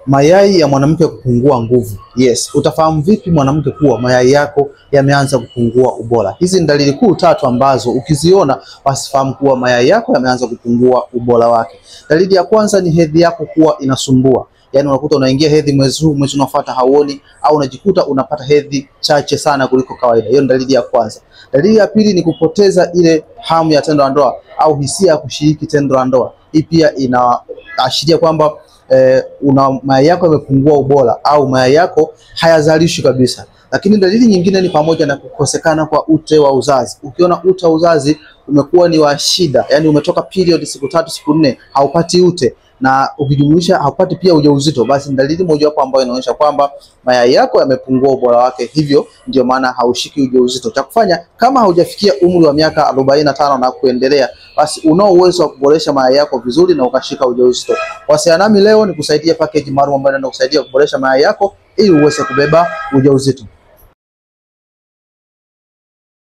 Mayai ya mwanamke kupungua nguvu. Yes, utafahamu vipi mwanamke kuwa mayai yako yameanza kupungua ubora? Hizi ni dalili kuu tatu ambazo ukiziona wasifahamu kuwa mayai yako yameanza kupungua ubora wake. Dalili ya kwanza ni hedhi yako kuwa inasumbua. Yaani unakuta unaingia hedhi mwezi huu, mwezi unaofuata hauoni, au unajikuta unapata hedhi chache sana kuliko kawaida. Hiyo ni dalili ya kwanza. Dalili ya pili ni kupoteza ile hamu ya tendo la ndoa au hisia ya kushiriki tendo la ndoa. Hii pia inaashiria kwamba mayai yako yamepungua ubora au mayai yako hayazalishi kabisa. Lakini dalili nyingine ni pamoja na kukosekana kwa ute wa uzazi. Ukiona ute wa uzazi umekuwa ni wa shida, yani umetoka period siku 3 siku 4 haupati ute, na ukijumuisha haupati pia ujauzito, basi ni dalili moja hapo ambayo inaonyesha kwamba mayai yako yamepungua ubora wake, hivyo ndio maana haushiki ujauzito. Cha kufanya, kama haujafikia umri wa miaka 45 na kuendelea, basi unao uwezo wa kuboresha mayai yako vizuri na ukashika ujauzito. Wasiliana nami leo nikusaidia package maalum ambayo inaenda kusaidia kuboresha mayai yako ili uweze kubeba ujauzito.